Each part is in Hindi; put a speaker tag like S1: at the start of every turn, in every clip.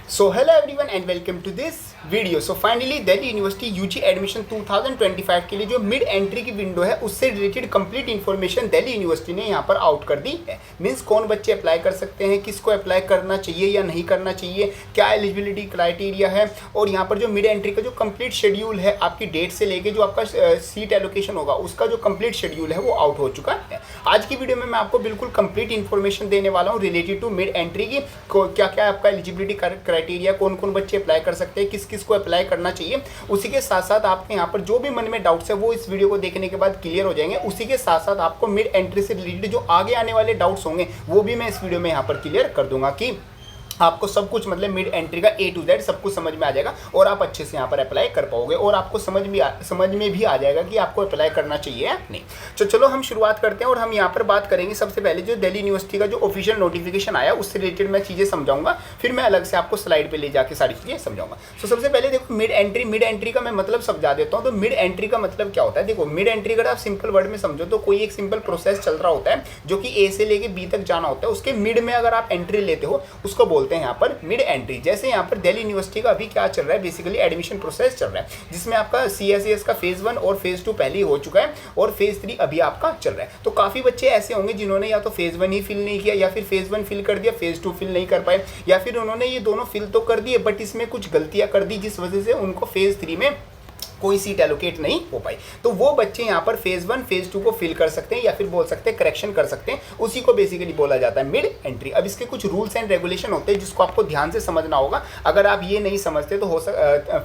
S1: So hello everyone and welcome to this video. So finally Delhi University UG admission 2025 के लिए जो मिड एंट्री की विंडो है उससे related complete information Delhi university ने यहाँ पर आउट कर दी है। मीन्स कौन बच्चे अप्लाई कर सकते हैं, किसको अप्लाई करना चाहिए या नहीं करना चाहिए, क्या एलिजिबिलिटी क्राइटेरिया है, और यहाँ पर जो मिड एंट्री का जो कंप्लीट शेड्यूल है आपकी डेट से लेके जो आपका सीट एलोकेशन होगा उसका जो कंप्लीट शेड्यूल है वो आउट हो चुका है। आज की वीडियो में मैं आपको बिल्कुल कंप्लीट इन्फॉर्मेशन देने वाला हूँ रिलेटेड टू मिड एंट्री की, क्या क्या आपका एलिजिबिलिटी क्राइटेरिया, कौन कौन बच्चे अप्लाई कर सकते हैं, किस किस को अप्लाई करना चाहिए। उसी के साथ साथ आपके यहाँ पर जो भी मन में डाउट्स है वो इस वीडियो को देखने के बाद क्लियर हो जाएंगे। उसी के साथ साथ आपको मिड एंट्री से रिलेटेड जो आगे आने वाले डाउट्स होंगे वो भी मैं इस वीडियो में यहाँ पर क्लियर कर दूंगा कि आपको सब कुछ मतलब मिड एंट्री का A to Z सब कुछ समझ में आ जाएगा और आप अच्छे से यहाँ पर अप्लाई कर पाओगे और आपको समझ में भी आ जाएगा कि आपको अप्लाई करना चाहिए या नहीं। तो चलो हम शुरुआत करते हैं और हम यहाँ पर बात करेंगे सबसे पहले जो दिल्ली यूनिवर्सिटी का जो ऑफिशियल नोटिफिकेशन आया उससे रिलेटेड मैं चीज़ें समझाऊंगा, फिर मैं अलग से आपको स्लाइड पर ले जाकर सारी चीज़ें समझाऊंगा। तो सबसे पहले देखो मिड एंट्री का मैं मतलब समझा देता हूँ। तो मिड एंट्री का मतलब क्या होता है, देखो मिड एंट्री अगर आप सिंपल वर्ड में समझो तो कोई एक सिंपल प्रोसेस चल रहा होता है जो कि A से लेके B तक जाना होता है, उसके मिड में अगर आप एंट्री लेते हो उसको बोलते हैं यहाँ पर मिड एंट्री। जैसे यहाँ पर दिल्ली यूनिवर्सिटी का अभी क्या चल रहा है, बेसिकली एडमिशन प्रोसेस चल रहा है जिसमें आपका CSES का फेज 1 और फेज 2 पहले ही हो चुका है और फेज 3 अभी आपका चल रहा है। तो काफी बच्चे ऐसे होंगे जिन्होंने या तो फेज 1 ही फिल नहीं किया या फिर फेज 1 फिल कर दिया, फेज 2 फिल नहीं कर पाए, या फिर उन्होंने ये दोनों फिल तो कर दिए बट इसमें कुछ गलतियां कर दी जिस वजह से उनको फेज 3 में कोई सीट एलोकेट नहीं हो पाई। तो वो बच्चे यहाँ पर फेज 1 फेज 2 को फिल कर सकते हैं या फिर बोल सकते हैं करेक्शन कर सकते हैं, उसी को बेसिकली बोला जाता है मिड एंट्री। अब इसके कुछ रूल्स एंड रेगुलेशन होते हैं जिसको आपको ध्यान से समझना होगा। अगर आप ये नहीं समझते तो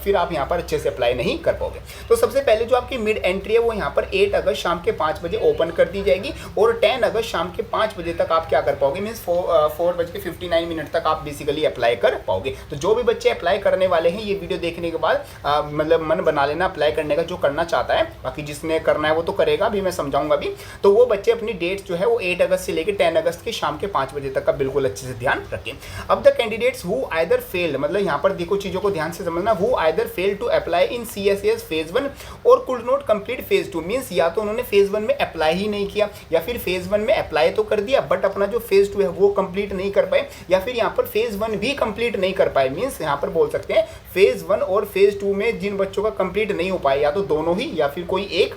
S1: फिर आप यहाँ पर अच्छे से अप्लाई नहीं कर पाओगे। तो सबसे पहले जो आपकी मिड एंट्री है वो यहाँ पर 8 अगस्त शाम के 5 बजे ओपन कर दी जाएगी और 10 अगस्त शाम के 5 बजे तक आप क्या कर पाओगे, मीन्स 4:59 तक आप बेसिकली अप्लाई कर पाओगे। तो जो भी बच्चे अप्लाई करने वाले हैं ये वीडियो देखने के बाद मतलब मन बना लेना अप्लाई करने का, जो करना चाहता है। बाकी जिसने करना है वो तो करेगा, अभी मैं समझाऊंगा भी। तो वो बच्चे अपनी डेट जो है वो 8 अगस्त से लेकर 10 अगस्त के शाम के 5 बजे तक का बिल्कुल अच्छे से ध्यान रखें। अब the candidates who either failed, मतलब यहाँ पर देखो चीजों को ध्यान से समझना, who either failed to apply in CSES phase 1 और could not complete phase 2, means या तो उन्होंने फेज 1 में अप्लाई ही नहीं किया या फिर फेज 1 में अप्लाई तो कर दिया बट अपना जो फेज 2 है वो कंप्लीट नहीं कर पाए, या फिर यहाँ पर फेज 1 भी कंप्लीट नहीं कर पाए। मींस यहाँ पर बोल सकते हैं फेज 1 और फेज 2 में जिन बच्चों का कंप्लीट नहीं हो पाया, या तो दोनों ही या फिर कोई एक,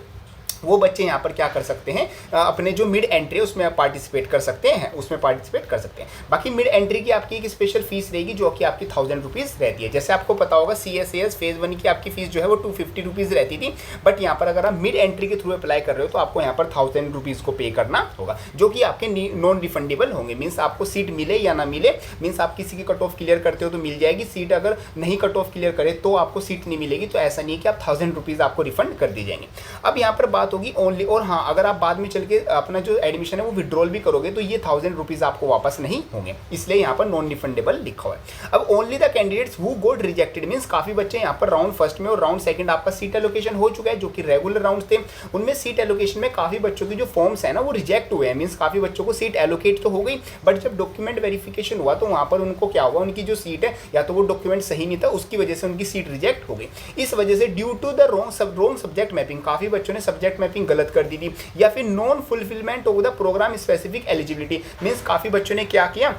S1: वो बच्चे यहाँ पर क्या कर सकते हैं, अपने जो मिड एंट्री उसमें आप पार्टिसिपेट कर सकते हैं, उसमें पार्टिसिपेट कर सकते हैं। बाकी मिड एंट्री की आपकी एक स्पेशल फीस रहेगी जो कि आपकी 1000 रुपीज़ रहती है। जैसे आपको पता होगा CSES फेज 1 की आपकी फीस जो है वो 250 रुपीज़ रहती थी, बट यहाँ पर अगर आप मिड एंट्री के थ्रू अप्लाई कर रहे हो तो आपको यहाँ पर 1000 रुपीज़ को पे करना होगा, जो कि आपके नॉन रिफंडेबल होंगे। मीन्स आपको सीट मिले या ना मिले, मीन्स आप किसी की कट ऑफ क्लियर करते हो तो मिल जाएगी सीट, अगर नहीं कट ऑफ क्लियर करे तो आपको सीट नहीं मिलेगी। तो ऐसा नहीं कि आप 1000 रुपीज़ आपको रिफंड कर दी जाएंगे। अब यहाँ पर बात होगी ओनली, और हाँ अगर आप बाद में चल के अपना जो एडमिशन है वो विड्रॉल भी करोगे तो ये 1000 रुपीज़ आपको वापस नहीं होंगे, इसलिए यहाँ पर नॉन रिफंडेबल लिखा हुआ है। अब only the candidates who got rejected, means काफी बच्चे यहाँ पर राउंड फर्स्ट में और राउंड सेकंड आपका सीट एलोकेशन हो चुका है जो कि रेगुलर राउंड थे, उनमें सीट एलोकेशन में काफी बच्चों की जो फॉर्म्स है ना वो रिजेक्ट हुए हैं। मींस काफी बच्चों को सीट एलोकेट तो हो गई बट जब डॉक्यूमेंट वेरिफिकेशन हुआ तो वहां पर उनको क्या हुआ, उनकी जो सीट है या तो वो डॉक्यूमेंट सही नहीं था उसकी वजह से उनकी सीट रिजेक्ट हो गई। इस वजह से due to the wrong subject mapping, काफी बच्चों ने सब्जेक्ट मैपिंग गलत कर दी थी, या फिर non fulfilment of the programme specific eligibility, means काफी बच्चों ने क्या किया,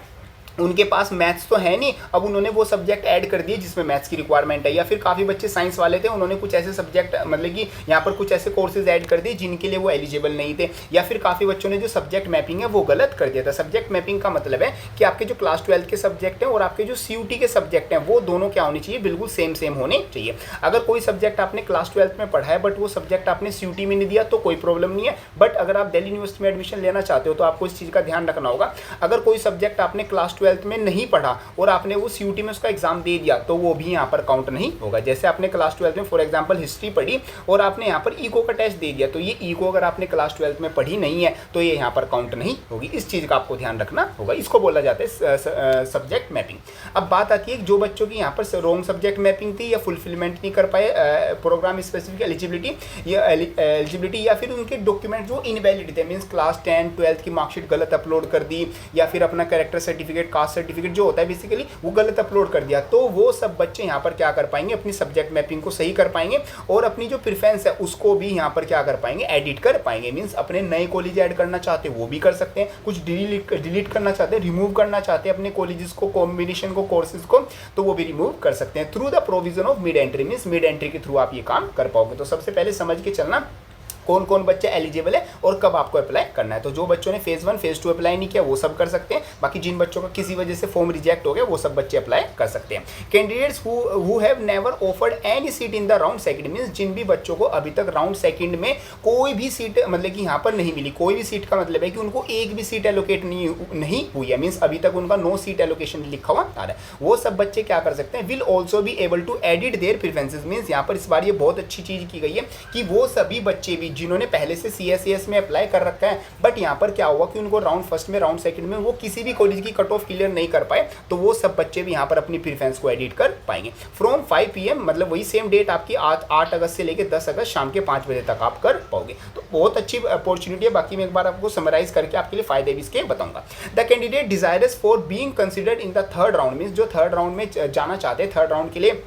S1: उनके पास मैथ्स तो है नहीं, अब उन्होंने वो सब्जेक्ट ऐड कर दिए जिसमें मैथ्स की रिक्वायरमेंट है, या फिर काफ़ी बच्चे साइंस वाले थे उन्होंने कुछ ऐसे सब्जेक्ट मतलब कि यहाँ पर कुछ ऐसे कोर्सेज ऐड कर दिए जिनके लिए वो एलिजिबल नहीं थे, या फिर काफ़ी बच्चों ने जो सब्जेक्ट मैपिंग है वो गलत कर दिया था। सब्जेक्ट मैपिंग का मतलब है कि आपके जो क्लास 12 के सब्जेक्ट हैं और आपके जो CUT के सब्जेक्ट हैं वो दोनों क्या होने चाहिए, बिल्कुल सेम होने चाहिए। अगर कोई सब्जेक्ट आपने क्लास 12 में पढ़ा है बट वो सब्जेक्ट आपने CUT में नहीं दिया तो कोई प्रॉब्लम नहीं है, बट अगर आप दिल्ली यूनिवर्सिटी में एडमिशन लेना चाहते हो तो आपको इस चीज़ का ध्यान रखना होगा। अगर कोई सब्जेक्ट आपने क्लास 12 में नहीं पढ़ा और आपने वो CUT में उसका एग्जाम दे दिया तो वो भी यहाँ पर काउंट नहीं होगा। जैसे आपने क्लास 12 में फॉर एग्जांपल हिस्ट्री पढ़ी और आपने यहाँ पर इको का टेस्ट दे दिया तो ये इको अगर आपने क्लास 12 में पढ़ी नहीं है तो ये यहाँ पर काउंट नहीं होगी। इस चीज़ का आपको ध्यान रखना होगा, इसको बोला जाता है सब्जेक्ट मैपिंग। अब बात आती है जो बच्चों की यहाँ पर रॉन्ग सब्जेक्ट मैपिंग थी या फुलफिलमेंट नहीं कर पाए प्रोग्राम स्पेसिफिक एलिजिबिलिटी या फिर उनके डॉक्यूमेंट जो इनवैलिड थे, मीन्स क्लास 10 12 की मार्कशीट गलत अपलोड कर दी या फिर अपना कैरेक्टर सर्टिफिकेट कास्ट सर्टिफिकेट जो होता है बेसिकली वो गलत अपलोड कर दिया, तो वो सब बच्चे यहाँ पर क्या कर पाएंगे, अपनी सब्जेक्ट मैपिंग को सही कर पाएंगे और अपनी जो प्रेफरेंस है उसको भी यहाँ पर क्या कर पाएंगे, एडिट कर पाएंगे। मीन्स अपने नए कॉलेज ऐड करना चाहते हैं वो भी कर सकते हैं, कुछ डिलीट करना चाहते हैं, रिमूव करना चाहते हैं अपने कॉलेजेस को, कॉम्बिनेशन को, कोर्सेज को, तो वो भी रिमूव कर सकते हैं through the provision of mid entry. Means mid entry के थ्रू आप ये काम कर पाओगे। तो सबसे पहले समझ के चलना कौन कौन बच्चे एलिजिबल है और कब आपको अप्लाई करना है। तो जो बच्चों ने फेज़ 1 फेज़ 2 अप्लाई नहीं किया वो सब कर सकते हैं, बाकी जिन बच्चों का किसी वजह से फॉर्म रिजेक्ट हो गया वो सब बच्चे अप्लाई कर सकते हैं। Candidates who have never offered any seat in the round second, means जिन भी बच्चों को अभी तक राउंड सेकंड में कोई भी सीट मतलब कि यहाँ पर नहीं मिली, कोई भी सीट का मतलब है कि उनको एक भी सीट एलोकेट नहीं हुई है, मीन्स अभी तक उनका नो सीट एलोकेशन लिखा हुआ आ रहा है, वो सब बच्चे क्या कर सकते हैं, will also be able to edit their preferences. Means यहाँ पर इस बार ये बहुत अच्छी चीज़ की गई है कि वो सभी बच्चे भी जिन्होंने पहले से CSES में अप्लाई कर रखा है बट यहाँ पर क्या हुआ कि उनको राउंड फर्स्ट में राउंड सेकंड में वो किसी भी कॉलेज की कट ऑफ क्लियर नहीं कर पाए, तो वो सब बच्चे भी यहाँ पर अपनी प्रेफरेंस को एडिट कर पाएंगे फ्रॉम 5 PM, मतलब वही सेम डेट आपकी 8 अगस्त से लेकर 10 अगस्त शाम के 5 बजे तक आप कर पाओगे। तो बहुत अच्छी अपॉर्चुनिटी है। बाकी मैं एक बार आपको समराइज करके आपके लिए फायदे भी इसके बताऊंगा। The candidate desirous for being considered in the third round, means जो थर्ड राउंड में जाना चाहते हैं, थर्ड राउंड के लिए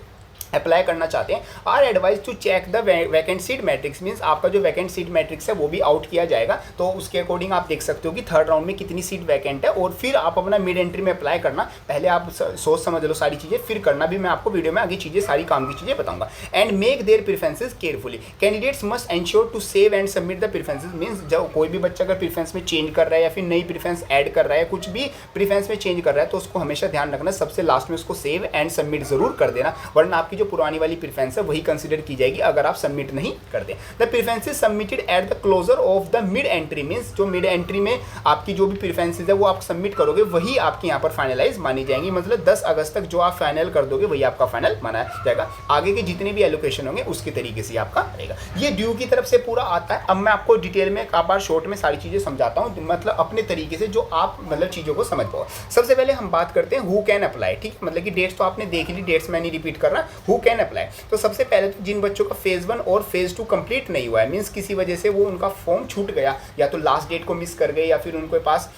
S1: अप्लाई करना चाहते हैं, are advise to check the vacant seat matrix. Means आपका जो वैकेंट सीट मैट्रिक्स है वो भी आउट किया जाएगा, तो उसके अकॉर्डिंग आप देख सकते हो कि थर्ड राउंड में कितनी सीट वैकेंट है और फिर आप अपना मिड एंट्री में अप्लाई करना। पहले आप सोच समझ लो सारी चीज़ें, फिर करना भी मैं आपको वीडियो में आगे चीज़ें सारी काम की चीज़ें बताऊंगा। And make their preferences carefully, candidates must ensure to save and submit the preferences. Means जब कोई भी बच्चा अगर प्रेफरेंस में चेंज कर रहा है या फिर नई प्रेफरेंस ऐड कर रहा है, कुछ भी प्रेफरेंस में चेंज कर रहा है, तो उसको हमेशा ध्यान रखना सबसे लास्ट में उसको सेव एंड सबमिट जरूर कर देना, वरना आपकी जो पुरानी वाली प्रेफरेंस है वही कंसीडर की जाएगी अगर आप सबमिट नहीं करते। The preferences submitted at the closure of the mid entry, means जो मिड एंट्री में आपकी जो भी प्रेफरेंसेज है वो आप सबमिट करोगे वही आपके यहाँ पर फाइनलाइज मानी जाएंगी। मतलब 10 अगस्त तक जो आप फाइनल कर दोगे वही आपका फाइनल माना जाएगा। आगे के जितने भी एलोकेशन होंगे उसके तरीके से आपका रहेगा। ये ड्यू की तरफ से पूरा आता है। अब मैं आपको डिटेल में एक बार शॉर्ट में सारी चीजें समझाता हूँ, मतलब अपने तरीके से जो आप मतलब चीजों को समझ पाओ। सबसे पहले हम बात करते हैं हु कैन अप्लाई। ठीक, मतलब कि डेट्स तो आपने देख ली, डेट्स मैं नहीं रिपीट कर रहा। हु कैन अप्लाई, तो सबसे पहले तो जिन बच्चों का फेज़ 1 और फेज़ 2 कंप्लीट नहीं हुआ है, मींस किसी वजह से वो उनका फॉर्म छूट गया, या तो लास्ट डेट को मिस कर गए या फिर उनके पास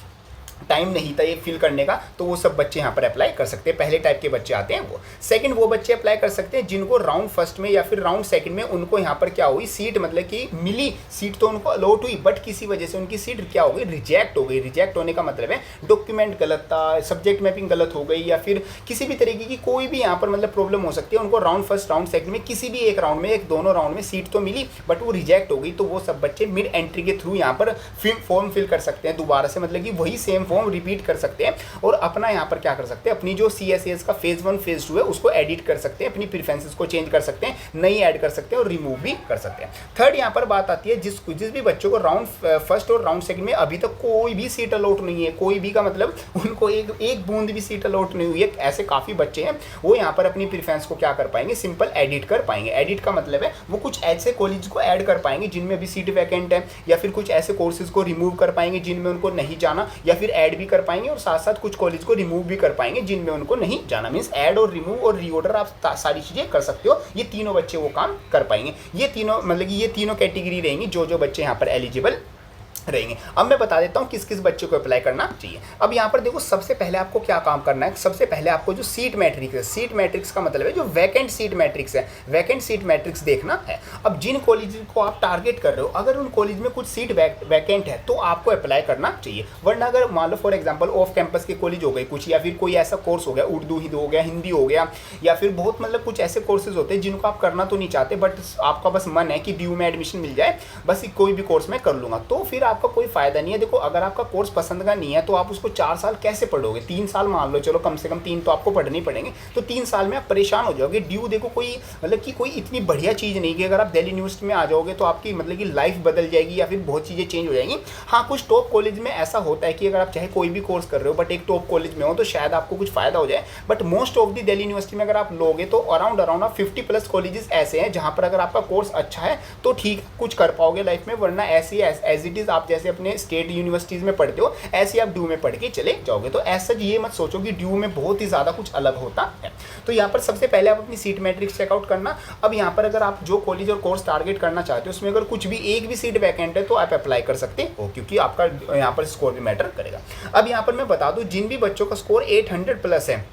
S1: टाइम नहीं था ये फिल करने का, तो वो सब बच्चे यहाँ पर अप्लाई कर सकते हैं। पहले टाइप के बच्चे आते हैं वो। सेकंड, वो बच्चे अप्लाई कर सकते हैं जिनको राउंड फर्स्ट में या फिर राउंड सेकंड में उनको यहाँ पर क्या हुई, सीट मतलब कि मिली, सीट तो उनको अलॉट हुई बट किसी वजह से उनकी सीट क्या हो गई, रिजेक्ट हो गई। रिजेक्ट होने का मतलब है डॉक्यूमेंट गलत था, सब्जेक्ट मैपिंग गलत हो गई, या फिर किसी भी तरीके की कोई भी यहाँ पर मतलब प्रॉब्लम हो सकती है। उनको राउंड फर्स्ट राउंड सेकंड में किसी भी एक राउंड में, एक दोनों राउंड में सीट तो मिली बट वो रिजेक्ट हो गई, तो वो सब बच्चे मिड एंट्री के थ्रू यहाँ पर फॉर्म फिल कर सकते हैं दोबारा से, मतलब कि वही सेम फॉर्म रिपीट कर सकते हैं और अपना यहाँ पर क्या कर सकते हैं, अपनी जो CSES का फेज़ 1 फेज़ 2 है उसको एडिट कर सकते हैं, अपनी प्रेफरेंसेस को चेंज कर सकते हैं, नई ऐड कर सकते हैं और रिमूव भी कर सकते हैं। थर्ड यहाँ पर बात आती है जिस भी बच्चों को राउंड फर्स्ट और राउंड सेकंड में अभी तक कोई भी सीट अलॉट नहीं है, कोई भी का मतलब उनको एक बूंद भी सीट अलॉट नहीं हुई है, ऐसे काफ़ी बच्चे हैं, वो यहाँ पर अपनी प्रेफरेंस को क्या कर पाएंगे, सिंपल एडिट कर पाएंगे। एडिट का मतलब है वो कुछ ऐसे कॉलेज को ऐड कर पाएंगे जिनमें अभी सीट वैकेंट है, या फिर कुछ ऐसे कोर्सेज को रिमूव कर पाएंगे जिनमें उनको नहीं जाना, या फिर ऐड भी कर पाएंगे और साथ साथ कुछ कॉलेज को रिमूव भी कर पाएंगे जिनमें उनको नहीं जाना। मींस ऐड और रिमूव और रीऑर्डर आप सारी चीजें कर सकते हो। ये तीनों बच्चे वो काम कर पाएंगे। ये तीनों मतलब कि ये तीनों कैटेगरी रहेंगी जो बच्चे यहाँ पर एलिजिबल रहेंगे। अब मैं बता देता हूँ किस किस बच्चे को अप्लाई करना चाहिए। अब यहाँ पर देखो, सबसे पहले आपको क्या काम करना है, सबसे पहले आपको जो सीट मैट्रिक्स है, सीट मैट्रिक्स का मतलब है जो वैकेंट सीट मैट्रिक्स है, वैकेंट सीट मैट्रिक्स देखना है। अब जिन कॉलेज को आप टारगेट कर रहे हो, अगर उन कॉलेज में कुछ सीट वैकेंट है तो आपको अप्लाई करना चाहिए। वरना अगर मान लो फॉर एग्जाम्पल ऑफ कैंपस के कॉलेज हो गए कुछ, या फिर कोई ऐसा कोर्स हो गया, उर्दू हो गया, हिंदी हो गया, या फिर बहुत मतलब कुछ ऐसे कोर्सेज होते हैं जिनको आप करना तो नहीं चाहते बट आपका बस मन है कि ड्यू में एडमिशन मिल जाए, बस कोई भी कोर्स में कर लूँगा, तो फिर आपका कोई फायदा नहीं है। देखो, अगर आपका कोर्स पसंद का नहीं है तो आप उसको 4 साल कैसे पढ़ोगे, 3 साल मान लो, चलो कम से कम 3 तो आपको पढ़ने ही पड़ेंगे, तो 3 साल में आप परेशान हो जाओगे। ड्यू देखो कोई मतलब कि कोई इतनी बढ़िया चीज़ नहीं कि अगर आप दिल्ली यूनिवर्सिटी में आ जाओगे तो आपकी मतलब कि लाइफ बदल जाएगी या फिर बहुत चीज़ें चेंज हो जाएंगी। हाँ, कुछ टॉप कॉलेज में ऐसा होता है कि अगर आप चाहे कोई भी कोर्स कर रहे हो बट एक टॉप कॉलेज में हो तो शायद आपको कुछ फायदा हो जाए, but most of the Delhi university में अगर आप लोगे तो अराउंड आप 50+ कॉलेजेस ऐसे हैं जहाँ पर अगर आपका कोर्स अच्छा है तो ठीक कुछ कर पाओगे लाइफ में, वरना ऐसे ही एज इट इज़ आप जैसे अपने स्टेट यूनिवर्सिटीज़ में पढ़ते हो ऐसे आप ड्यू में पढ़ के चले जाओगे। तो ऐसा ये मत सोचो कि ड्यू में बहुत ही ज़्यादा कुछ अलग होता है। तो यहाँ पर सबसे पहले आप अपनी सीट मैट्रिक्स चेकआउट करना। अब यहाँ पर अगर आप जो कॉलेज और कोर्स टारगेट करना चाहते हो उसमें अगर कुछ भी एक भी सीट वैकेंट है तो आप अप्लाई कर सकते हो, क्योंकि आपका यहाँ पर स्कोर भी मैटर करेगा। अब यहाँ पर मैं बता दूँ, जिन भी बच्चों का स्कोर 800 प्लस है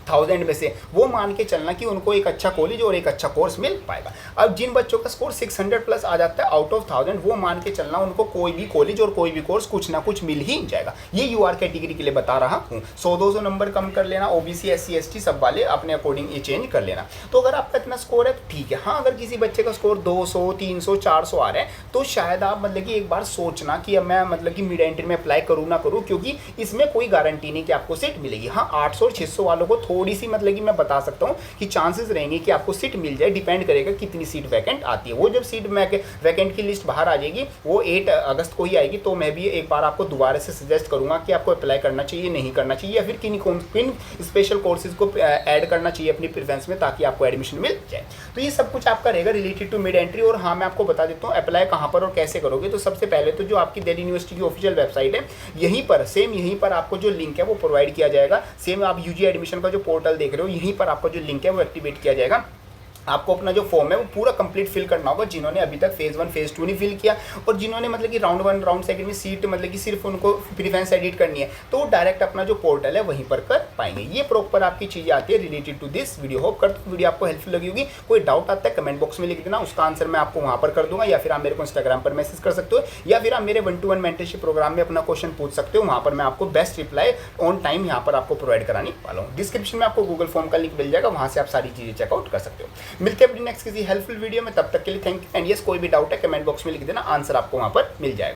S1: 1000 में से, वो मान के चलना कि उनको एक अच्छा कॉलेज और एक अच्छा कोर्स मिल पाएगा। अब जिन बच्चों का स्कोर 600 प्लस आ जाता है आउट ऑफ 1000, वो मान के चलना उनको कोई भी कॉलेज और कोई भी कोर्स कुछ ना कुछ मिल ही जाएगा। ये यूआर कैटेगरी के लिए बता रहा हूँ। 100-200 नंबर कम कर लेना, ओबीसी SC ST सब वाले अपने अकॉर्डिंग ये चेंज कर लेना। तो अगर आपका इतना स्कोर है तो ठीक है। हाँ, अगर किसी बच्चे का स्कोर 200, 300, 400 आ रहा है तो शायद आप मतलब कि एक बार सोचना कि अब मैं मतलब कि मिड एंट्री में अप्लाई करूँ ना करूँ, क्योंकि इसमें कोई गारंटी नहीं कि आपको सीट मिलेगी। हाँ, 800 और 600 वालों को थोड़ी सी मतलब कि मैं बता सकता हूँ कि चांसेस रहेंगे कि आपको सीट मिल जाए, डिपेंड करेगा कितनी सीट वैकेंट आती है। वो जब सीट वैकेंट की लिस्ट बाहर आ जाएगी, वो 8 अगस्त को ही आएगी, तो मैं भी एक बार आपको दोबारा से सजेस्ट करूंगा कि आपको अप्लाई करना चाहिए, नहीं करना चाहिए, या फिर किन स्पेशल कोर्सेज को ऐड करना चाहिए अपनी प्रेफरेंस में ताकि आपको एडमिशन मिल जाए। तो ये सब कुछ आपका रहेगा रिलेटेड टू मिड एंट्री। और हाँ, मैं आपको बता देता हूँ अप्लाई कहाँ पर और कैसे करोगे। तो सबसे पहले तो जो आपकी दिल्ली यूनिवर्सिटी की ऑफिशियल वेबसाइट है, यहीं पर आपको जो लिंक है वो प्रोवाइड किया जाएगा। सेम आप यूजी एडमिशन का जो पोर्टल देख रहे हो, यहीं पर आपका जो लिंक है वो एक्टिवेट किया जाएगा। आपको अपना जो फॉर्म है वो पूरा कंप्लीट फिल करना होगा, जिन्होंने अभी तक फेज़ 1 फेज़ 2 नहीं फिल किया, और जिन्होंने मतलब कि राउंड 1 राउंड 2 में सीट मतलब कि सिर्फ उनको प्रीफरेंस एडिट करनी है, तो वो डायरेक्ट अपना जो पोर्टल है वहीं पर कर पाएंगे। ये प्रॉपर आपकी चीज़ें आती है related to this video. Hope करता हूं वीडियो आपको हेल्पफुल लगी होगी। कोई डाउट आता है कमेंट बॉक्स में लिख देना, उसका आंसर मैं आपको वहाँ पर कर दूंगा, या फिर आप मेरे को इंस्टाग्राम पर मैसेज कर सकते हो, या फिर आप मेरे 1-to-1 मेंटरशिप प्रोग्राम में अपना क्वेश्चन पूछ सकते हो। वहाँ पर मैं आपको बेस्ट रिप्लाई ऑन टाइम यहाँ पर आपको प्रोवाइड कराने वाला हूँ। डिस्क्रिप्शन में आपको गूगल फॉर्म का लिंक मिल जाएगा, वहाँ से आप सारी चीज़ें चेकआउट कर सकते हो। मिलते हैं अपनी नेक्स्ट किसी हेल्पफुल वीडियो में, तब तक के लिए थैंक यू। एंड यस, कोई भी डाउट है कमेंट बॉक्स में लिख देना, आंसर आपको वहाँ पर मिल जाएगा।